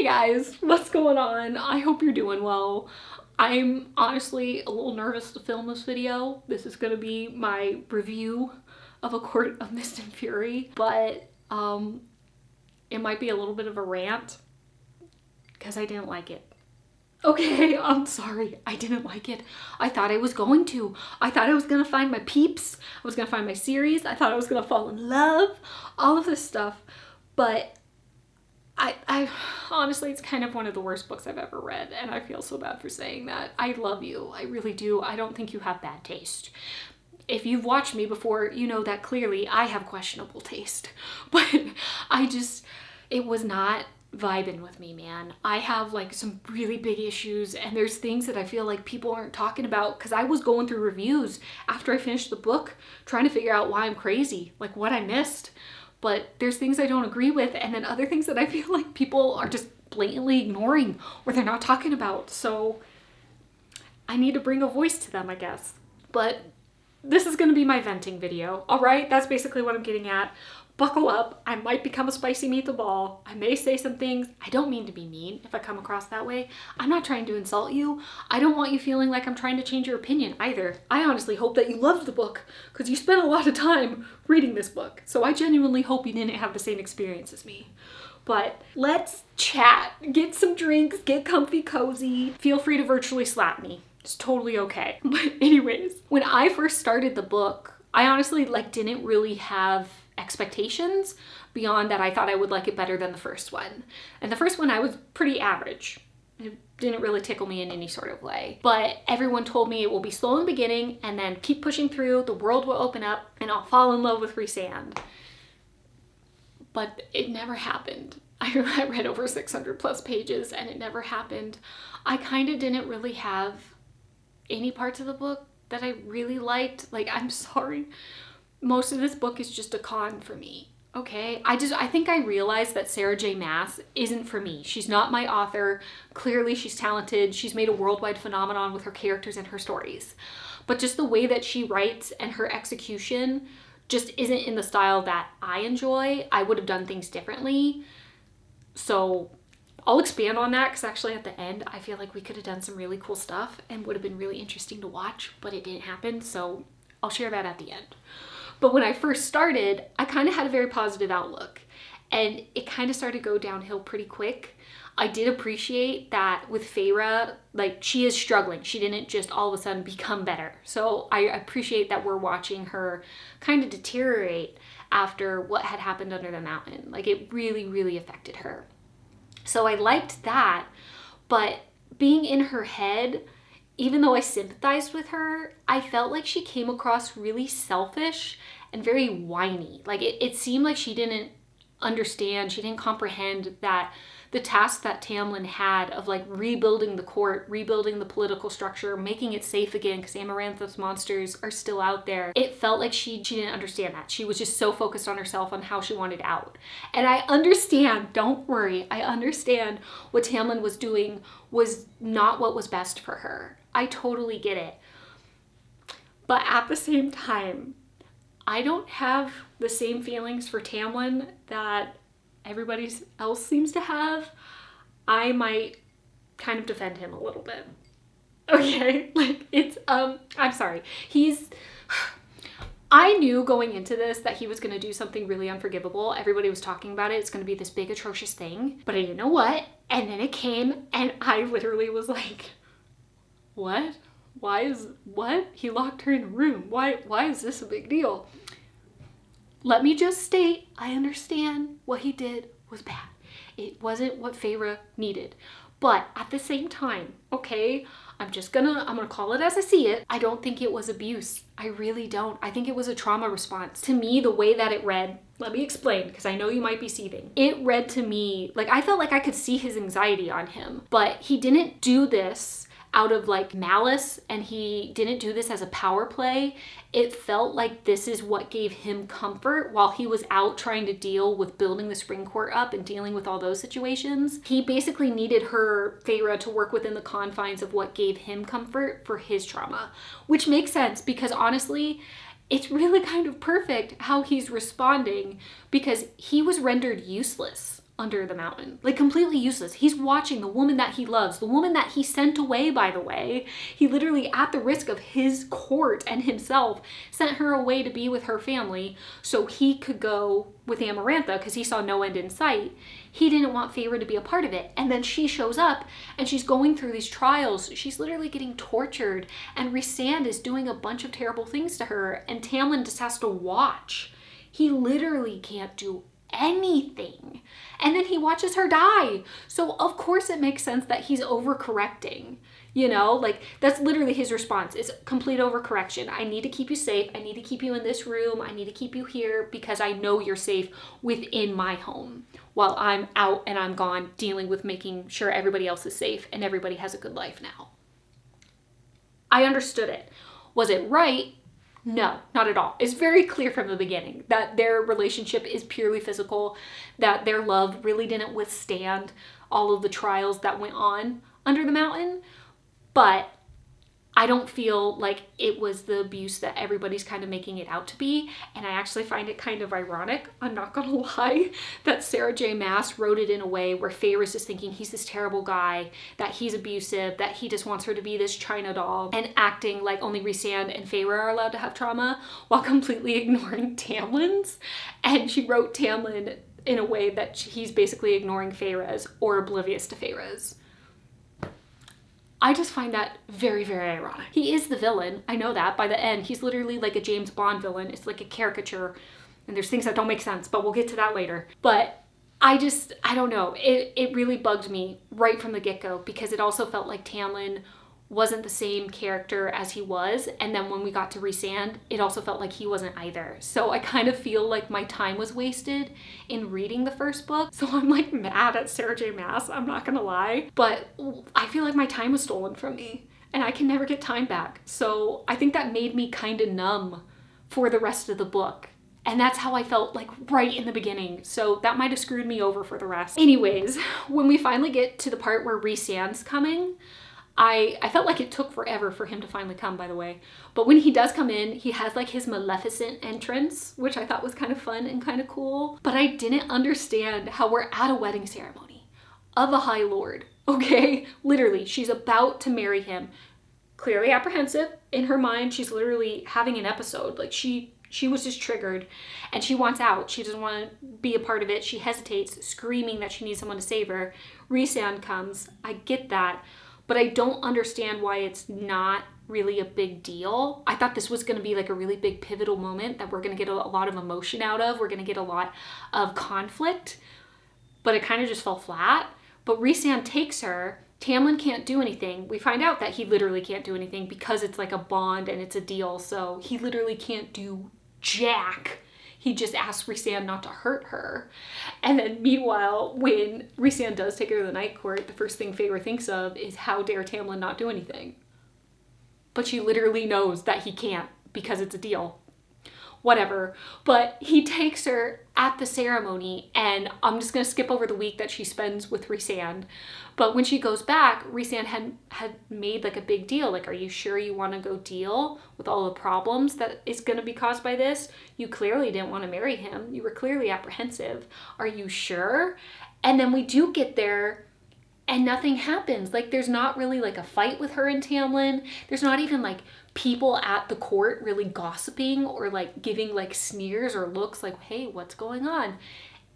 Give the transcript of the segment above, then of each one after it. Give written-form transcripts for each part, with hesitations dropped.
Hey guys, what's going on? I hope you're doing well. I'm honestly a little nervous to film this video. This is gonna be my review of A Court of Mist and Fury, but it might be a little bit of a rant because I didn't like it. Okay, I'm sorry, I didn't like it. I thought I was going to. I thought I was gonna find my peeps. I was gonna find my series. I thought I was gonna fall in love, all of this stuff, but I honestly, it's kind of one of the worst books I've ever read, and I feel so bad for saying that. I love you. I really do. I don't think you have bad taste. If you've watched me before, you know that clearly I have questionable taste. But it was not vibing with me, man. I have like some really big issues, and there's things that I feel like people aren't talking about because I was going through reviews after I finished the book trying to figure out why I'm crazy, like what I missed. But there's things I don't agree with, and then other things that I feel like people are just blatantly ignoring or they're not talking about. So I need to bring a voice to them, I guess. But this is gonna be my venting video, all right? That's basically what I'm getting at. Buckle up. I might become a spicy meatball. I may say some things. I don't mean to be mean if I come across that way. I'm not trying to insult you. I don't want you feeling like I'm trying to change your opinion either. I honestly hope that you loved the book because you spent a lot of time reading this book. So I genuinely hope you didn't have the same experience as me. But let's chat. Get some drinks, get comfy, cozy. Feel free to virtually slap me. It's totally okay. But anyways, when I first started the book, I honestly didn't really have expectations beyond that. I thought I would like it better than the first one. And the first one I was pretty average. It didn't really tickle me in any sort of way. But everyone told me it will be slow in the beginning and then keep pushing through, the world will open up and I'll fall in love with Rhysand. But it never happened. I read over 600 plus pages and it never happened. I kind of didn't really have any parts of the book that I really liked. I'm sorry. Most of this book is just a con for me, okay? I think I realized that Sarah J Maas isn't for me. She's not my author. Clearly she's talented. She's made a worldwide phenomenon with her characters and her stories. But just the way that she writes and her execution just isn't in the style that I enjoy. I would have done things differently. So I'll expand on that because actually at the end, I feel like we could have done some really cool stuff and would have been really interesting to watch, but it didn't happen. So I'll share that at the end. But when I first started, I kind of had a very positive outlook and it kind of started to go downhill pretty quick. I did appreciate that with Feyre, she is struggling. She didn't just all of a sudden become better. So I appreciate that we're watching her kind of deteriorate after what had happened under the mountain. It really, really affected her. So I liked that, but being in her head, even though I sympathized with her, I felt like she came across really selfish and very whiny. It seemed like she didn't understand, she didn't comprehend that the task that Tamlin had of rebuilding the court, rebuilding the political structure, making it safe again because Amaranthus monsters are still out there. It felt like she didn't understand that. She was just so focused on herself, on how she wanted out. And I understand, don't worry, I understand what Tamlin was doing was not what was best for her. I totally get it. But at the same time, I don't have the same feelings for Tamlin that everybody else seems to have. I might kind of defend him a little bit. Okay, I'm sorry. I knew going into this that he was going to do something really unforgivable. Everybody was talking about it. It's going to be this big atrocious thing. But I didn't know what. And then it came and I literally was like, what? What? He locked her in a room. Why is this a big deal? Let me just state, I understand what he did was bad. It wasn't what Feyre needed. But at the same time, okay, I'm gonna call it as I see it. I don't think it was abuse. I really don't. I think it was a trauma response. To me, the way that it read, let me explain because I know you might be seething. It read to me, I felt like I could see his anxiety on him, but he didn't do this out of malice and he didn't do this as a power play. It felt like this is what gave him comfort while he was out trying to deal with building the spring court up and dealing with all those situations. He basically needed Feyre, to work within the confines of what gave him comfort for his trauma, which makes sense because honestly, it's really kind of perfect how he's responding because he was rendered useless under the mountain. Like completely useless. He's watching the woman that he loves, the woman that he sent away, by the way. He literally, at the risk of his court and himself, sent her away to be with her family so he could go with Amarantha because he saw no end in sight. He didn't want Feyre to be a part of it. And then she shows up and she's going through these trials. She's literally getting tortured and Rhysand is doing a bunch of terrible things to her and Tamlin just has to watch. He literally can't do anything. And then he watches her die. So of course it makes sense that he's overcorrecting. You know, like that's literally his response. It's complete overcorrection. I need to keep you safe. I need to keep you in this room. I need to keep you here because I know you're safe within my home while I'm out and I'm gone dealing with making sure everybody else is safe and everybody has a good life now. I understood it. Was it right? No, not at all. It's very clear from the beginning that their relationship is purely physical, that their love really didn't withstand all of the trials that went on under the mountain. But I don't feel like it was the abuse that everybody's kind of making it out to be. And I actually find it kind of ironic, I'm not gonna lie, that Sarah J Maas wrote it in a way where Feyre is just thinking he's this terrible guy, that he's abusive, that he just wants her to be this China doll, and acting like only Rhysand and Feyre are allowed to have trauma while completely ignoring Tamlin's. And she wrote Tamlin in a way that he's basically ignoring Feyre's or oblivious to Feyre's. I just find that very, very ironic. He is the villain. I know that. By the end, he's literally like a James Bond villain. It's like a caricature. And there's things that don't make sense, but we'll get to that later. But I don't know. It really bugged me right from the get-go because it also felt like Tamlin wasn't the same character as he was. And then when we got to Rhysand, it also felt like he wasn't either. So I kind of feel like my time was wasted in reading the first book. So I'm like mad at Sarah J Maas, I'm not gonna lie. But I feel like my time was stolen from me and I can never get time back. So I think that made me kind of numb for the rest of the book. And that's how I felt like right in the beginning. So that might have screwed me over for the rest. Anyways, when we finally get to the part where Rhysand's coming, I felt like it took forever for him to finally come, by the way. But when he does come in, he has like his Maleficent entrance, which I thought was kind of fun and kind of cool. But I didn't understand how we're at a wedding ceremony of a High Lord, okay? Literally, she's about to marry him. Clearly apprehensive. In her mind, she's literally having an episode. Like she was just triggered and she wants out. She doesn't want to be a part of it. She hesitates, screaming that she needs someone to save her. Rhysand comes. I get that. But I don't understand why it's not really a big deal. I thought this was going to be like a really big pivotal moment that we're going to get a lot of emotion out of. We're going to get a lot of conflict, but it kind of just fell flat. But Rhysand takes her. Tamlin can't do anything. We find out that he literally can't do anything because it's like a bond and it's a deal. So he literally can't do jack. He just asks Rhysand not to hurt her. And then meanwhile, when Rhysand does take her to the Night Court, the first thing Feyre thinks of is how dare Tamlin not do anything. But she literally knows that he can't because it's a deal. Whatever. But he takes her at the ceremony, and I'm just going to skip over the week that she spends with Rhysand. But when she goes back, Rhysand had made like a big deal. Like, are you sure you want to go deal with all the problems that is going to be caused by this? You clearly didn't want to marry him. You were clearly apprehensive. Are you sure? And then we do get there and nothing happens. Like, there's not really like a fight with her and Tamlin. There's not even like people at the court really gossiping or like giving like sneers or looks like, hey, what's going on?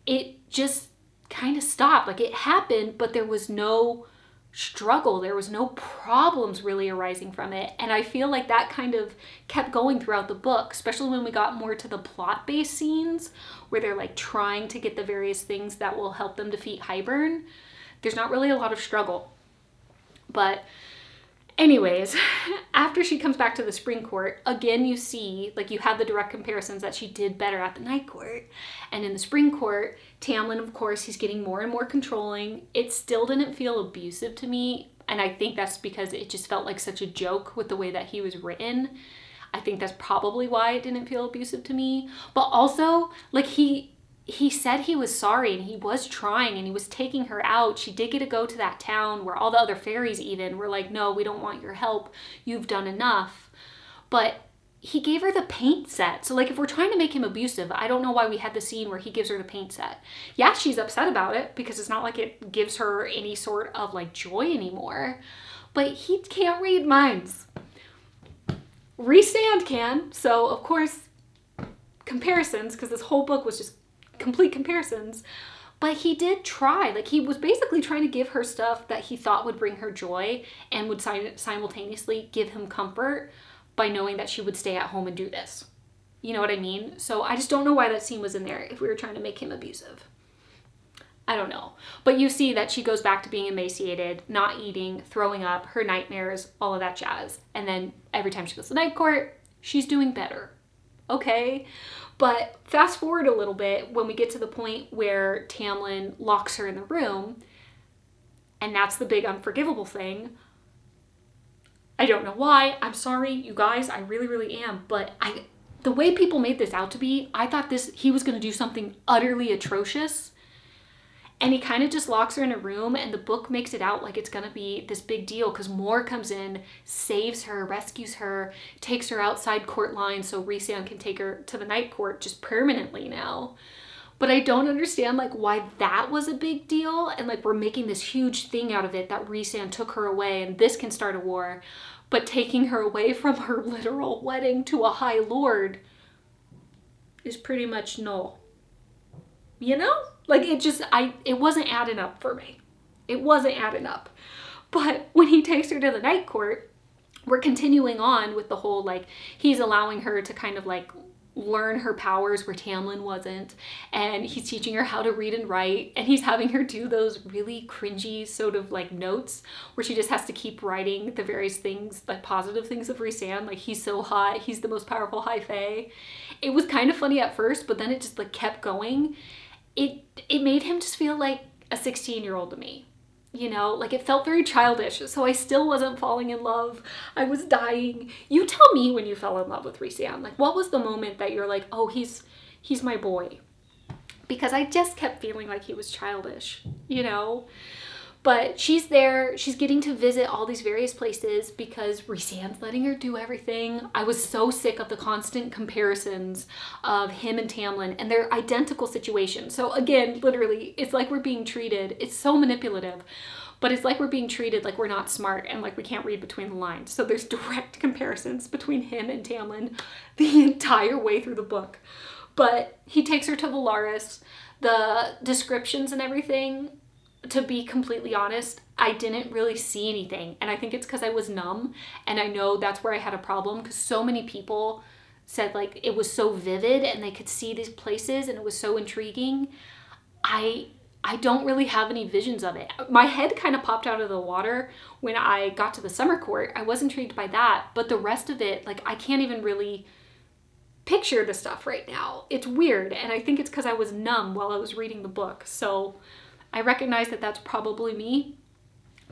It just kind of stopped. Like, it happened, but there was no struggle. There was no problems really arising from it. And I feel like that kind of kept going throughout the book, especially when we got more to the plot-based scenes where they're like trying to get the various things that will help them defeat Hybern. There's not really a lot of struggle. But anyways, after she comes back to the Spring Court, again you see, like, you have the direct comparisons that she did better at the Night Court. And in the Spring Court, Tamlin, of course, he's getting more and more controlling. It still didn't feel abusive to me, and I think that's because it just felt like such a joke with the way that he was written. I think that's probably why it didn't feel abusive to me. But also, like, he said he was sorry and he was trying and he was taking her out. She did get to go to that town where all the other fairies even were like, no, we don't want your help. You've done enough. But he gave her the paint set. So like if we're trying to make him abusive, I don't know why we had the scene where he gives her the paint set. Yeah, she's upset about it because it's not like it gives her any sort of like joy anymore, but he can't read minds. Rhysand can, so of course comparisons, because this whole book was just complete comparisons, but he did try. Like he was basically trying to give her stuff that he thought would bring her joy and would simultaneously give him comfort by knowing that she would stay at home and do this. You know what I mean? So I just don't know why that scene was in there if we were trying to make him abusive. I don't know. But you see that she goes back to being emaciated, not eating, throwing up, her nightmares, all of that jazz. And then every time she goes to night court, she's doing better. Okay? But fast forward a little bit when we get to the point where Tamlin locks her in the room, and that's the big unforgivable thing. I don't know why. I'm sorry, you guys. I really, really am. But the way people made this out to be, I thought he was going to do something utterly atrocious. And he kind of just locks her in a room, and the book makes it out like it's going to be this big deal because Mor comes in, saves her, rescues her, takes her outside court lines so Rhysand can take her to the night court just permanently now. But I don't understand like why that was a big deal, and like we're making this huge thing out of it that Rhysand took her away and this can start a war, but taking her away from her literal wedding to a high lord is pretty much null. You know? Like it wasn't adding up for me. It wasn't adding up. But when he takes her to the night court, we're continuing on with the whole like he's allowing her to kind of like learn her powers where Tamlin wasn't, and he's teaching her how to read and write, and he's having her do those really cringy sort of like notes where she just has to keep writing the various things, like positive things of Rhysand, like he's so hot, he's the most powerful high fae. It was kind of funny at first, but then it just like kept going. It made him just feel like a 16-year-old to me. You know, like it felt very childish, so I still wasn't falling in love. I was dying. You tell me when you fell in love with Rhysand. Like, what was the moment that you're like, oh, he's my boy? Because I just kept feeling like he was childish, you know? But she's there, she's getting to visit all these various places because Rhysand's letting her do everything. I was so sick of the constant comparisons of him and Tamlin and their identical situations. So again, literally, it's like we're being treated, it's so manipulative, but it's like we're being treated like we're not smart and like we can't read between the lines. So there's direct comparisons between him and Tamlin the entire way through the book. But he takes her to Velaris. The descriptions and everything, to be completely honest, I didn't really see anything. And I think it's because I was numb. And I know that's where I had a problem because so many people said like it was so vivid and they could see these places and it was so intriguing. I don't really have any visions of it. My head kind of popped out of the water when I got to the summer court. I was intrigued by that. But the rest of it, like I can't even really picture the stuff right now. It's weird. And I think it's because I was numb while I was reading the book. So I recognize that that's probably me,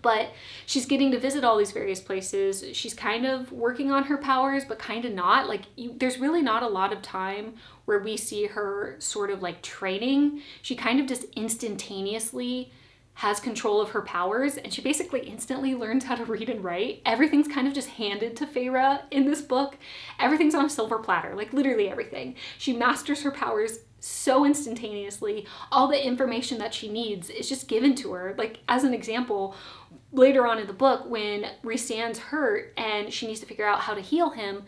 but she's getting to visit all these various places. She's kind of working on her powers, but kind of not. Like, there's really not a lot of time where we see her sort of like training. She kind of just instantaneously has control of her powers, and she basically instantly learns how to read and write. Everything's kind of just handed to Feyre in this book. Everything's on a silver platter, like literally everything. She masters her powers so instantaneously. All the information that she needs is just given to her. Like, as an example, later on in the book, when Rhysand's hurt and she needs to figure out how to heal him,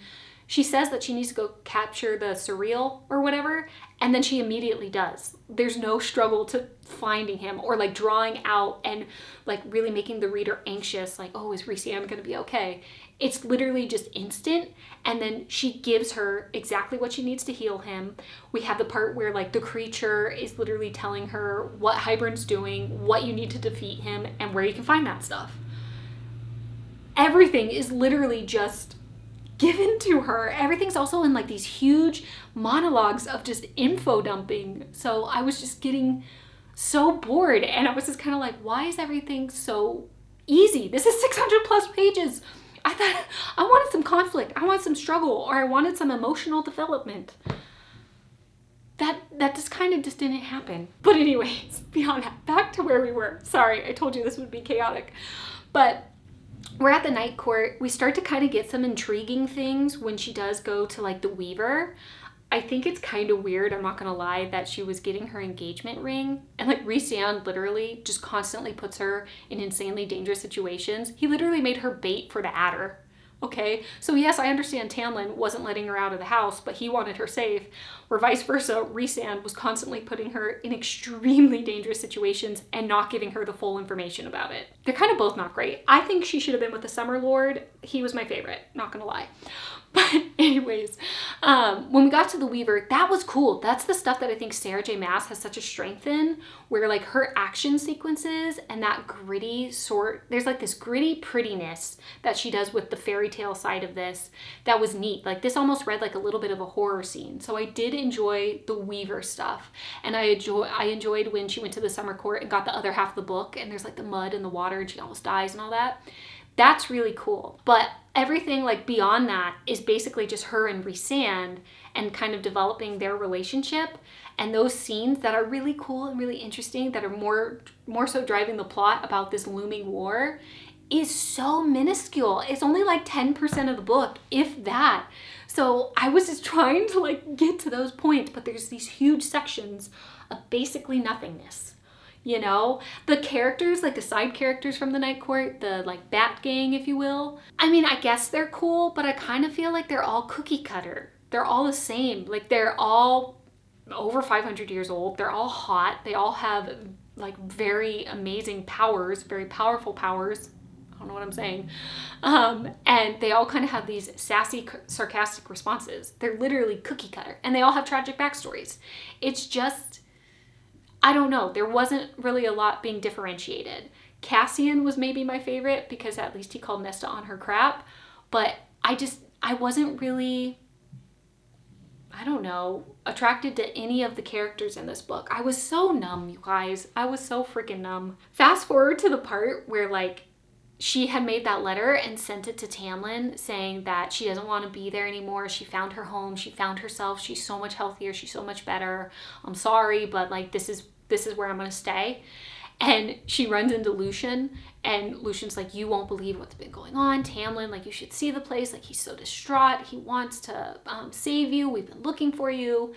she says that she needs to go capture the surreal or whatever, and then she immediately does. There's no struggle to finding him or like drawing out and like really making the reader anxious, like, oh, is Rhysand gonna be okay? It's literally just instant, and then she gives her exactly what she needs to heal him. We have the part where like the creature is literally telling her what Hybern's doing, what you need to defeat him, and where you can find that stuff. Everything is literally just given to her. Everything's also in like these huge monologues of just info dumping. So I was just getting so bored, and I was just kind of like, why is everything so easy? This is 600 plus pages. I thought I wanted some conflict, I wanted some struggle, or I wanted some emotional development. That just kind of just didn't happen. But anyways, beyond that, back to where we were. Sorry, I told you this would be chaotic. But we're at the night court. We start to kind of get some intriguing things when she does go to like the Weaver. I think it's kind of weird, I'm not gonna lie, that she was getting her engagement ring and like Rhysand literally just constantly puts her in insanely dangerous situations. He literally made her bait for the adder. Okay, so yes, I understand Tamlin wasn't letting her out of the house, but he wanted her safe, or vice versa, Rhysand was constantly putting her in extremely dangerous situations and not giving her the full information about it. They're kind of both not great. I think she should have been with the Summer Lord. He was my favorite, not gonna lie. But anyways, when we got to the Weaver, that was cool. That's the stuff that I think Sarah J Maas has such a strength in, where like her action sequences and that gritty there's like this gritty prettiness that she does with the fairy tale side of this that was neat. Like this almost read like a little bit of a horror scene. So I did enjoy the Weaver stuff. And I enjoyed when she went to the summer court and got the other half of the book and there's like the mud and the water and she almost dies and all that. That's really cool. But everything like beyond that is basically just her and Rhysand and kind of developing their relationship, and those scenes that are really cool and really interesting that are more so driving the plot about this looming war is so minuscule. It's only like 10% of the book, if that. So I was just trying to like get to those points, but there's these huge sections of basically nothingness. You know, the characters, like the side characters from the Night Court, the like Bat Gang, if you will. I mean, I guess they're cool, but I kind of feel like they're all cookie cutter. They're all the same. Like they're all over 500 years old. They're all hot. They all have like very amazing powers, very powerful powers. I don't know what I'm saying. And they all kind of have these sassy, sarcastic responses. They're literally cookie cutter, and they all have tragic backstories. It's just, I don't know. There wasn't really a lot being differentiated. Cassian was maybe my favorite because at least he called Nesta on her crap. But I wasn't really, I don't know, attracted to any of the characters in this book. I was so numb, you guys. I was so freaking numb. Fast forward to the part where like she had made that letter and sent it to Tamlin saying that she doesn't want to be there anymore. She found her home. She found herself. She's so much healthier. She's so much better. I'm sorry, but like this is where I'm going to stay. And she runs into Lucien, and Lucian's like, you won't believe what's been going on. Tamlin, like, you should see the place. Like, he's so distraught. He wants to save you. We've been looking for you.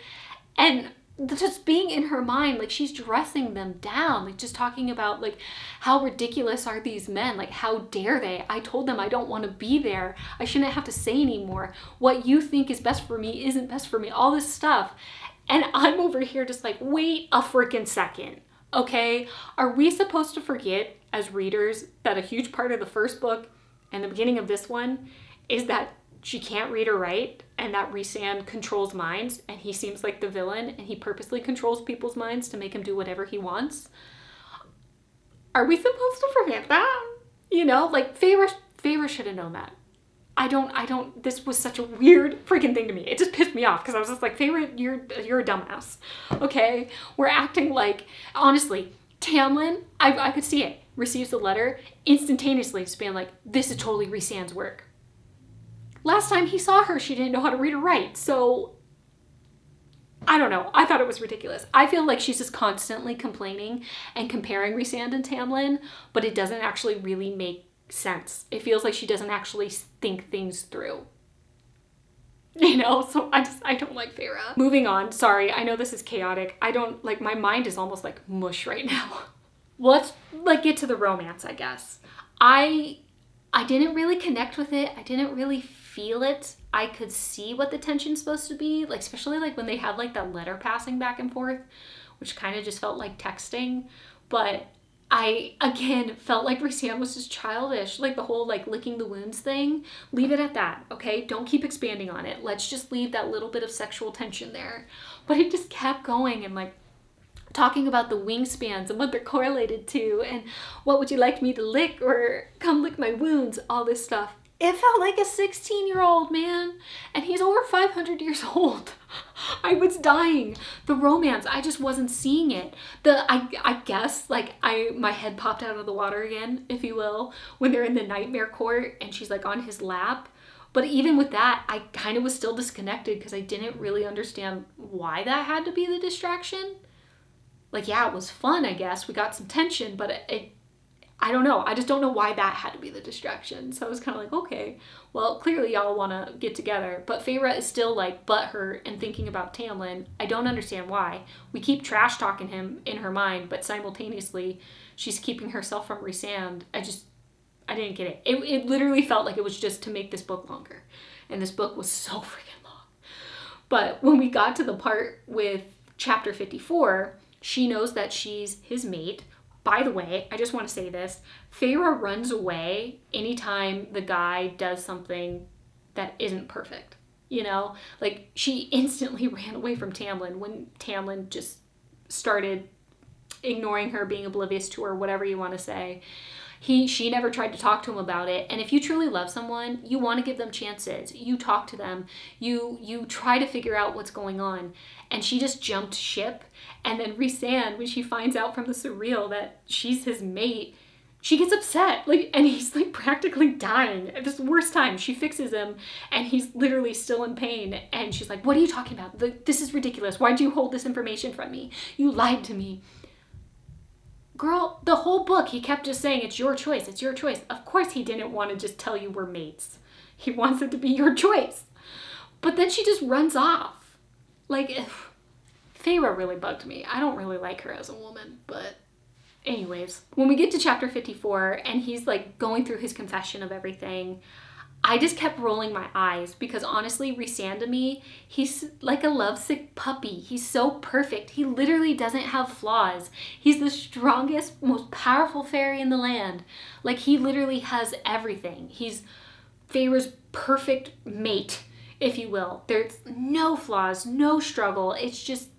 And just being in her mind, like, she's dressing them down, like, just talking about, like, how ridiculous are these men? Like, how dare they? I told them I don't want to be there. I shouldn't have to say anymore. What you think is best for me isn't best for me. All this stuff. And I'm over here just like, wait a freaking second. Okay, are we supposed to forget as readers that a huge part of the first book and the beginning of this one is that she can't read or write and that Rhysand controls minds and he seems like the villain and he purposely controls people's minds to make him do whatever he wants? Are we supposed to forget that? You know, like Feyre should have known that. This was such a weird freaking thing to me. It just pissed me off because I was just like, Feyre, you're a dumbass. Okay? We're acting like, honestly, Tamlin, I could see it, receives the letter instantaneously just being like, this is totally Rhysand's work. Last time he saw her, she didn't know how to read or write. So, I don't know. I thought it was ridiculous. I feel like she's just constantly complaining and comparing Rhysand and Tamlin, but it doesn't actually really make sense. It feels like she doesn't actually think things through. You know, so I don't like Feyre. Moving on. Sorry, I know this is chaotic. My mind is almost like mush right now. Let's like get to the romance, I guess. I didn't really connect with it. I didn't really feel it. I could see what the tension's supposed to be, like especially like when they had like that letter passing back and forth, which kind of just felt like texting. But I, again, felt like Rhysand was just childish. Like the whole like licking the wounds thing. Leave it at that, okay? Don't keep expanding on it. Let's just leave that little bit of sexual tension there. But it just kept going and like talking about the wingspans and what they're correlated to and what would you like me to lick or come lick my wounds, all this stuff. It felt like a 16-year-old man, and he's over 500 years old. I was dying. The romance, I just wasn't seeing it. I guess, like, my head popped out of the water again, if you will, when they're in the nightmare court and she's like on his lap. But even with that, I kind of was still disconnected because I didn't really understand why that had to be the distraction. Like, yeah, it was fun, I guess. We got some tension, but I don't know. I just don't know why that had to be the distraction. So I was kind of like, okay, well, clearly y'all want to get together. But Feyre is still like butthurt and thinking about Tamlin. I don't understand why. We keep trash talking him in her mind, but simultaneously she's keeping herself from Rhysand. I didn't get it. It literally felt like it was just to make this book longer. And this book was so freaking long. But when we got to the part with chapter 54, she knows that she's his mate. By the way, I just want to say this. Feyre runs away anytime the guy does something that isn't perfect. You know? Like, she instantly ran away from Tamlin when Tamlin just started ignoring her, being oblivious to her, whatever you want to say. She never tried to talk to him about it. And if you truly love someone, you want to give them chances. You talk to them. You try to figure out what's going on. And she just jumped ship. And then Rhysand, when she finds out from the surreal that she's his mate, she gets upset. And he's practically dying. At this worst time, she fixes him and he's literally still in pain. And she's like, what are you talking about? This is ridiculous. Why'd you hold this information from me? You lied to me. Girl, the whole book, he kept just saying, it's your choice, it's your choice. Of course he didn't want to just tell you we're mates. He wants it to be your choice. But then she just runs off. Feyre really bugged me. I don't really like her as a woman, but anyways. When we get to chapter 54 and he's going through his confession of everything, I just kept rolling my eyes because honestly, Rhysand to me, he's like a lovesick puppy. He's so perfect. He literally doesn't have flaws. He's the strongest, most powerful fairy in the land. He literally has everything. He's Feyre's perfect mate, if you will. There's no flaws, no struggle. It's just,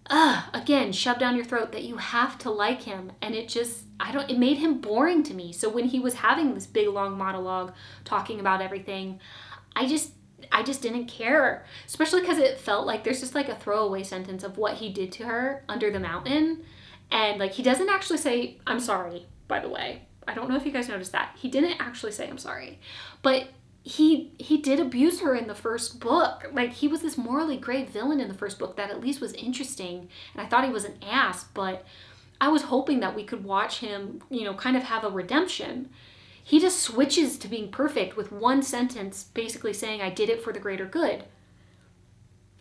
again, shoved down your throat that you have to like him. And it made him boring to me. So when he was having this big long monologue talking about everything, I just didn't care. Especially because it felt like there's just a throwaway sentence of what he did to her under the mountain. And he doesn't actually say, I'm sorry, by the way. I don't know if you guys noticed that. He didn't actually say, I'm sorry. But he did abuse her in the first book. He was this morally gray villain in the first book that at least was interesting. And I thought he was an ass, but I was hoping that we could watch him, kind of have a redemption. He just switches to being perfect with one sentence basically saying, I did it for the greater good.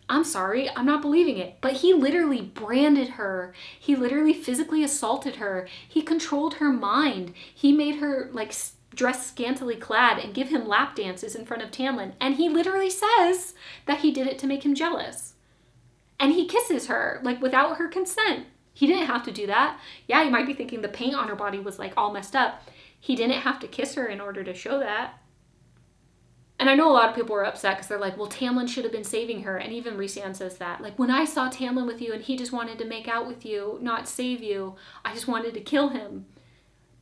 I'm sorry, I'm not believing it. But he literally branded her. He literally physically assaulted her. He controlled her mind. He made her dress scantily clad and give him lap dances in front of Tamlin. And he literally says that he did it to make him jealous. And he kisses her, without her consent. He didn't have to do that. Yeah, you might be thinking the paint on her body was all messed up. He didn't have to kiss her in order to show that. And I know a lot of people were upset because they're like, well, Tamlin should have been saving her. And even Rhysand says that. When I saw Tamlin with you and he just wanted to make out with you, not save you, I just wanted to kill him.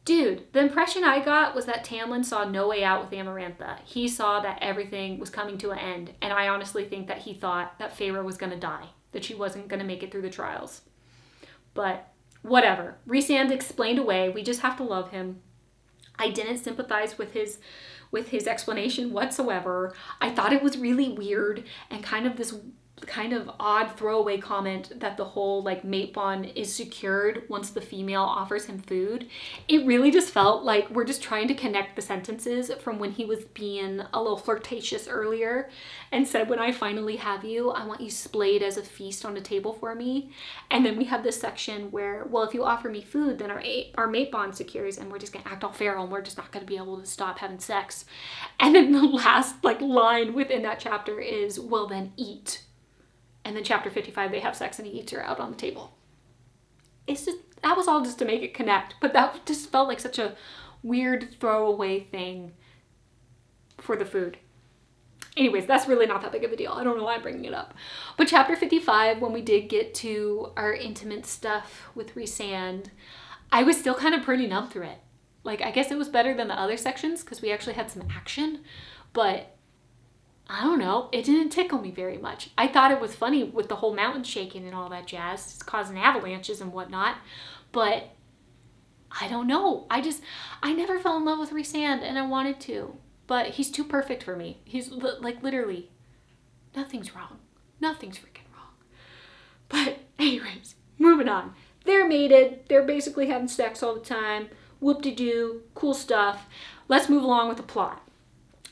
Dude, the impression I got was that Tamlin saw no way out with Amarantha. He saw that everything was coming to an end. And I honestly think that he thought that Feyre was going to die, that she wasn't going to make it through the trials. But whatever. Rhysand explained away. We just have to love him. I didn't sympathize with his explanation whatsoever. I thought it was really weird and kind of this kind of odd throwaway comment that the whole mate bond is secured once the female offers him food. It really just felt like we're just trying to connect the sentences from when he was being a little flirtatious earlier and said, when I finally have you, I want you splayed as a feast on a table for me. And then we have this section where, well, if you offer me food, then our mate bond secures and we're just gonna act all feral and we're just not gonna be able to stop having sex. And then the last line within that chapter is, well, then eat. And then chapter 55, they have sex and he eats her out on the table. That was all just to make it connect. But that just felt like such a weird throwaway thing for the food. Anyways, that's really not that big of a deal. I don't know why I'm bringing it up. But chapter 55, when we did get to our intimate stuff with Rhysand, I was still kind of pretty numb through it. I guess it was better than the other sections because we actually had some action. But I don't know, it didn't tickle me very much. I thought it was funny with the whole mountain shaking and all that jazz. It's causing avalanches and whatnot. But I don't know. I never fell in love with Rhysand and I wanted to. But he's too perfect for me. He's literally, nothing's wrong. Nothing's freaking wrong. But anyways, moving on. They're mated. They're basically having sex all the time. Whoop-de-doo, cool stuff. Let's move along with the plot.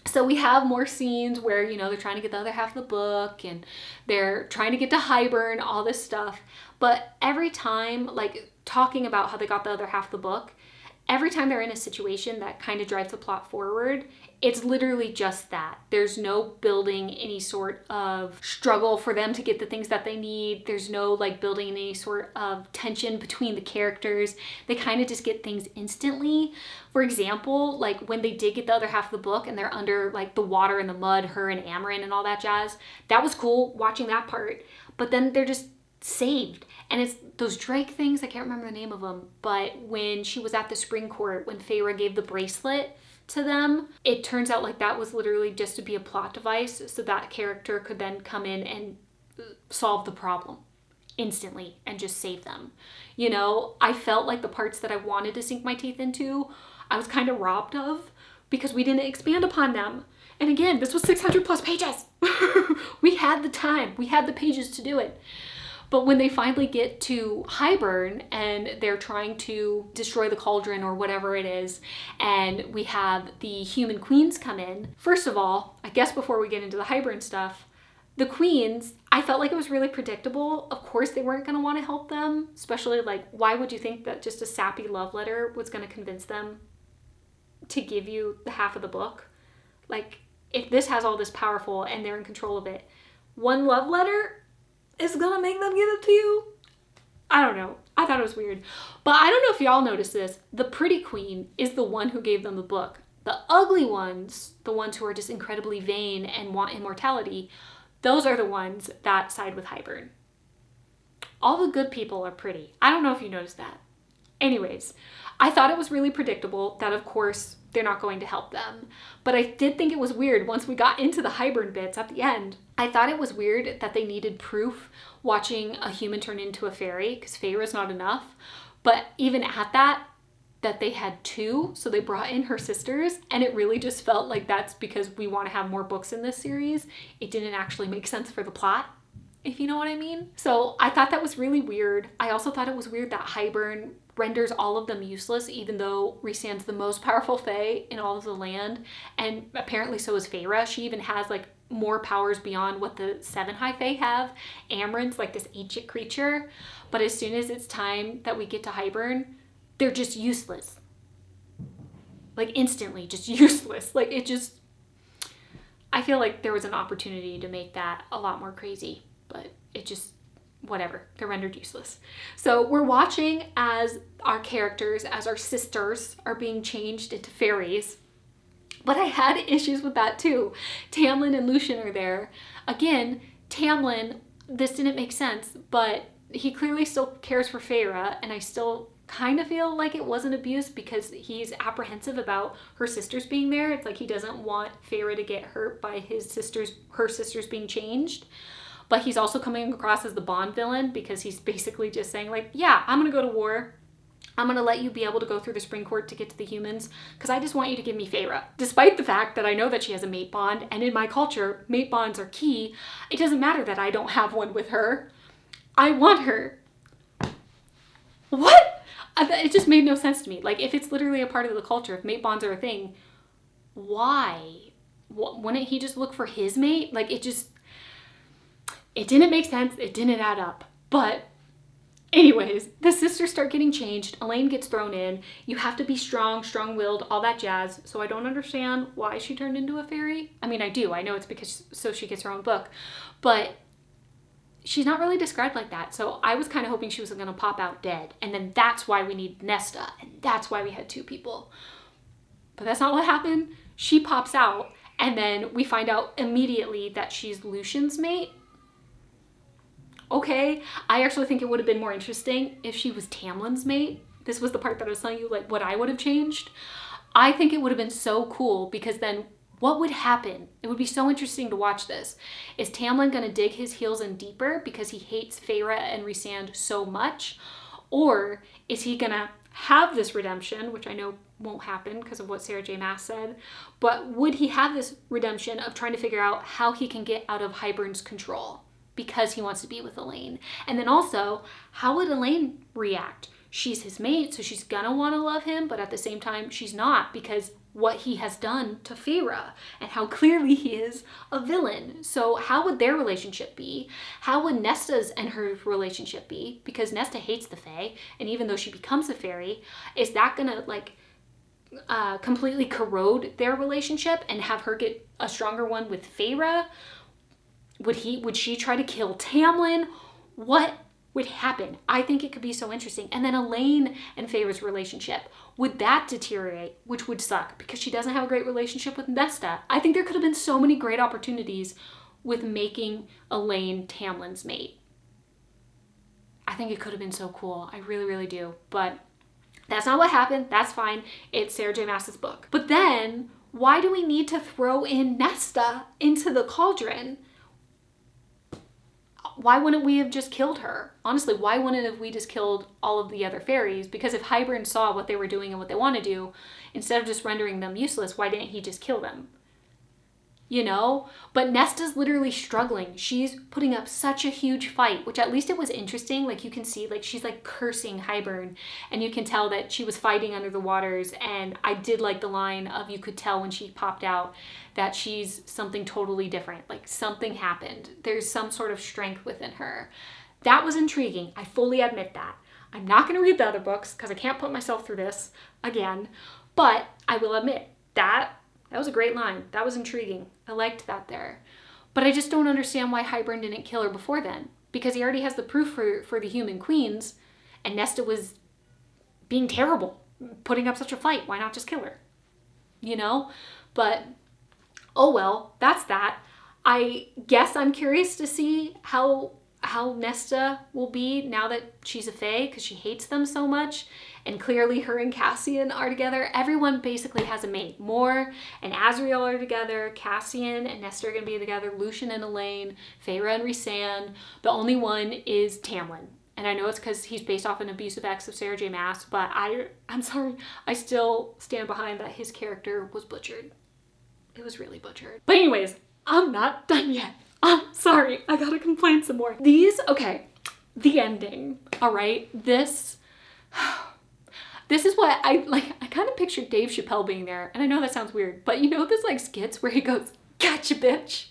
So we have more scenes where, you know, they're trying to get the other half of the book and they're trying to get to Hybern, all this stuff. But every time, like talking about how they got the other half of the book, every time they're in a situation that kind of drives the plot forward, it's literally just that. There's no building any sort of struggle for them to get the things that they need. There's no like building any sort of tension between the characters. They kind of just get things instantly. For example, like when they did get the other half of the book and they're under like the water and the mud, her and Amarin and all that jazz. That was cool watching that part. But then they're just saved. And it's those Drake things, I can't remember the name of them, but when she was at the spring court, when Feyre gave the bracelet to them, it turns out like that was literally just to be a plot device so that character could then come in and solve the problem instantly and just save them. You know, I felt like the parts that I wanted to sink my teeth into, I was kind of robbed of because we didn't expand upon them. And again, this was 600 plus pages. We had the time, we had the pages to do it. But when they finally get to Hybern and they're trying to destroy the cauldron or whatever it is, and we have the human queens come in. First of all, I guess before we get into the Hybern stuff, the queens, I felt like it was really predictable. Of course they weren't going to want to help them, especially like, why would you think that just a sappy love letter was going to convince them to give you the half of the book? Like, if this has all this powerful and they're in control of it, one love letter is gonna make them give it to you? I don't know. I thought it was weird. But I don't know if y'all noticed this. The pretty queen is the one who gave them the book. The ugly ones, the ones who are just incredibly vain and want immortality, those are the ones that side with Hybern. All the good people are pretty. I don't know if you noticed that. Anyways, I thought it was really predictable that of course they're not going to help them. But I did think it was weird once we got into the Hybern bits at the end. I thought it was weird that they needed proof watching a human turn into a fairy, because Feyre is not enough. But even at that they had two, so they brought in her sisters, and it really just felt like that's because we want to have more books in this series. It didn't actually make sense for the plot, if you know what I mean. So I thought that was really weird. I also thought it was weird that Hybern renders all of them useless, even though Rhysand's the most powerful fae in all of the land, and apparently so is Feyre. She even has like more powers beyond what the 7 high fae have. Amarin's like this ancient creature, but as soon as it's time that we get to Hybern, they're just useless. Like instantly just useless. Like it just, I feel like there was an opportunity to make that a lot more crazy, but it just, whatever, they're rendered useless. So we're watching as our characters, as our sisters, are being changed into fairies. But I had issues with that too. Tamlin and Lucien are there. Again, Tamlin, this didn't make sense, but he clearly still cares for Feyre, and I still kind of feel like it wasn't abuse because he's apprehensive about her sisters being there. It's like he doesn't want Feyre to get hurt by her sisters being changed. But he's also coming across as the Bond villain because he's basically just saying like, yeah, I'm gonna go to war. I'm gonna let you be able to go through the spring court to get to the humans because I just want you to give me Feyre. Despite the fact that I know that she has a mate bond, and in my culture, mate bonds are key, it doesn't matter that I don't have one with her. I want her. What? It just made no sense to me. Like, if it's literally a part of the culture, if mate bonds are a thing, why? Wouldn't he just look for his mate? Like, it didn't make sense. It didn't add up. But anyways, the sisters start getting changed. Elaine gets thrown in. You have to be strong, strong-willed, all that jazz. So I don't understand why she turned into a fairy. I mean, I do. I know it's because so she gets her own book. But she's not really described like that. So I was kind of hoping she was going to pop out dead. And then that's why we need Nesta. And that's why we had 2 people. But that's not what happened. She pops out. And then we find out immediately that she's Lucien's mate. Okay, I actually think it would have been more interesting if she was Tamlin's mate. This was the part that I was telling you, like, what I would have changed. I think it would have been so cool because then what would happen? It would be so interesting to watch this. Is Tamlin going to dig his heels in deeper because he hates Feyre and Rhysand so much? Or is he going to have this redemption, which I know won't happen because of what Sarah J Maas said, but would he have this redemption of trying to figure out how he can get out of Hybern's control? Because he wants to be with Elaine. And then also, how would Elaine react? she's his mate, so she's gonna want to love him, but at the same time, she's not, because what he has done to Feyre and how clearly he is a villain. So how would their relationship be? How would Nesta's and her relationship be? Because Nesta hates the Fae, and even though she becomes a fairy, is that gonna like completely corrode their relationship and have her get a stronger one with Feyre? Would she try to kill Tamlin? What would happen? I think it could be so interesting. And then Elaine and Feyre's relationship, would that deteriorate? Which would suck, because she doesn't have a great relationship with Nesta. I think there could have been so many great opportunities with making Elaine Tamlin's mate. I think it could have been so cool. I really, really do. But that's not what happened. That's fine. It's Sarah J Maas's book. But then, why do we need to throw in Nesta into the cauldron? Why wouldn't we have just killed her? Honestly, why wouldn't have we just killed all of the other fairies? Because if Hybern saw what they were doing and what they want to do, instead of just rendering them useless, why didn't he just kill them? You know? But Nesta's literally struggling. She's putting up such a huge fight, which at least it was interesting. Like, you can see, like, she's like cursing Hybern, and you can tell that she was fighting under the waters. And I did like the line of, you could tell when she popped out that she's something totally different. Like, something happened. There's some sort of strength within her. That was intriguing. I fully admit that. I'm not going to read the other books because I can't put myself through this again. But I will admit that was a great line. That was intriguing. I liked that there. But I just don't understand why Hybern didn't kill her before then. Because he already has the proof for the human queens. And Nesta was being terrible, putting up such a fight. Why not just kill her? You know? But, oh well, that's that. I guess I'm curious to see how Nesta will be now that she's a Fae, because she hates them so much. And clearly her and Cassian are together. Everyone basically has a mate. Mor and Azriel are together. Cassian and Nesta are going to be together. Lucien and Elaine. Feyre and Rhysand. The only one is Tamlin. And I know it's because he's based off an abusive ex of Sarah J Maas, but I'm sorry. I still stand behind that his character was butchered. It was really butchered. But anyways, I'm not done yet. I'm sorry. I gotta complain some more. Okay, the ending. All right, this is what I kind of pictured Dave Chappelle being there, and I know that sounds weird, but you know this like skits where he goes, "Gotcha, bitch."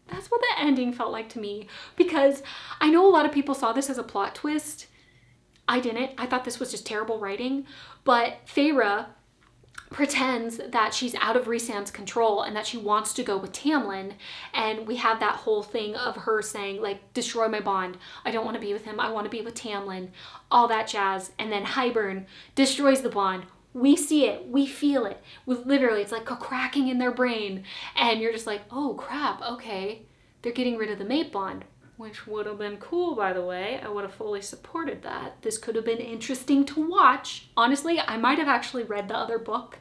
That's what the ending felt like to me, because I know a lot of people saw this as a plot twist. I didn't. I thought this was just terrible writing, but Feyre pretends that she's out of Rhysand's control and that she wants to go with Tamlin, and we have that whole thing of her saying like, destroy my bond, I don't want to be with him, I want to be with Tamlin, all that jazz. And then Hybern destroys the bond. We see it, we feel it, literally it's like a cracking in their brain, and you're just like, oh crap, okay, they're getting rid of the mate bond, which would have been cool, by the way. I would have fully supported that. This could have been interesting to watch. Honestly, I might have actually read the other book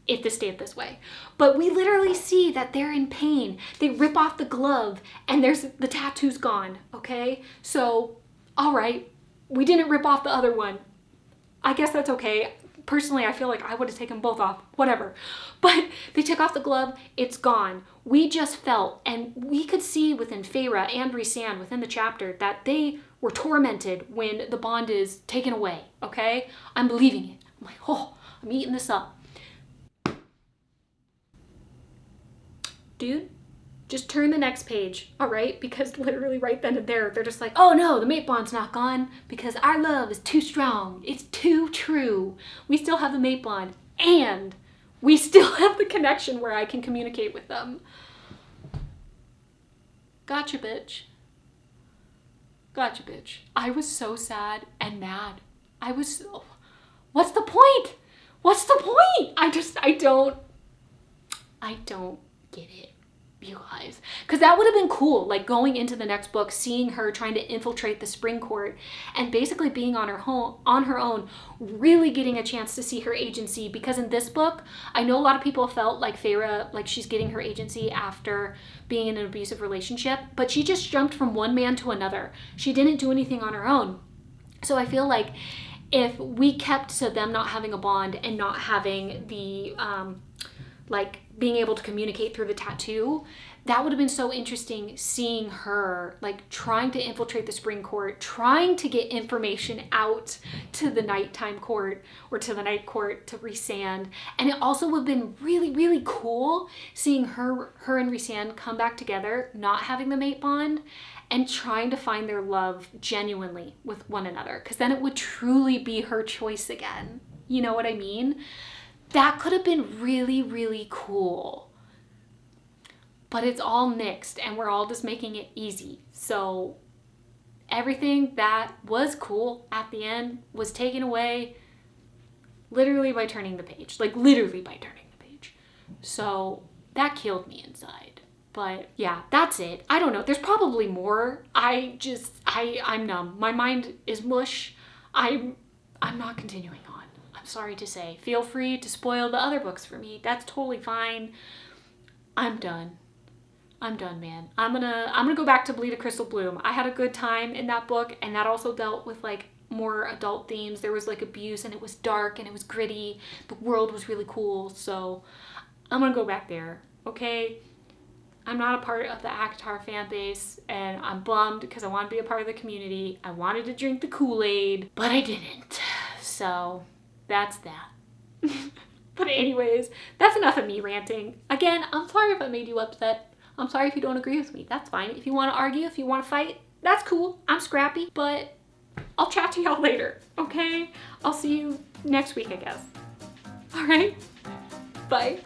if this stayed this way. But we literally see that they're in pain. They rip off the glove and the tattoo's gone, okay? So, all right, we didn't rip off the other one. I guess that's okay. Personally, I feel like I would have taken both off, whatever. But they took off the glove, it's gone. We just felt, and we could see within Feyre and Rhysand within the chapter that they were tormented when the bond is taken away, okay? I'm believing it. I'm like, oh, I'm eating this up. Dude, just turn the next page, all right? Because literally right then and there, they're just like, oh no, the mate bond's not gone because our love is too strong. It's too true. We still have the mate bond, and we still have the connection where I can communicate with them. Gotcha, bitch. Gotcha, bitch. I was so sad and mad. What's the point? What's the point? I don't get it, you guys. Because that would have been cool, like going into the next book, seeing her trying to infiltrate the spring court and basically being on her own, really getting a chance to see her agency. Because in this book, I know a lot of people felt like Feyre, like she's getting her agency after being in an abusive relationship, but she just jumped from one man to another. She didn't do anything on her own. So I feel like if we kept to them not having a bond and not having the like being able to communicate through the tattoo, that would have been so interesting, seeing her like trying to infiltrate the spring court, trying to get information out to the nighttime court or to the night court to Rhysand. And it also would have been really, really cool seeing her and Rhysand come back together, not having the mate bond, and trying to find their love genuinely with one another, because then it would truly be her choice again. You know what I mean? That could have been really, really cool. But it's all nixed, and we're all just making it easy. So everything that was cool at the end was taken away literally by turning the page. Like literally by turning the page. So that killed me inside. But yeah, that's it. I don't know. There's probably more. I'm numb. My mind is mush. I'm not continuing on. I'm sorry to say. Feel free to spoil the other books for me. That's totally fine. I'm done. I'm done, man. I'm gonna go back to Bleed a Crystal Bloom. I had a good time in that book, and that also dealt with like more adult themes. There was like abuse, and it was dark, and it was gritty. The world was really cool, so I'm gonna go back there, okay? I'm not a part of the ACOTAR fan base, and I'm bummed because I want to be a part of the community. I wanted to drink the Kool-Aid, but I didn't. So that's that. But anyways, that's enough of me ranting. Again, I'm sorry if I made you upset. I'm sorry if you don't agree with me. That's fine. If you want to argue, if you want to fight, that's cool. I'm scrappy, but I'll chat to y'all later, okay? I'll see you next week, I guess. All right? Bye.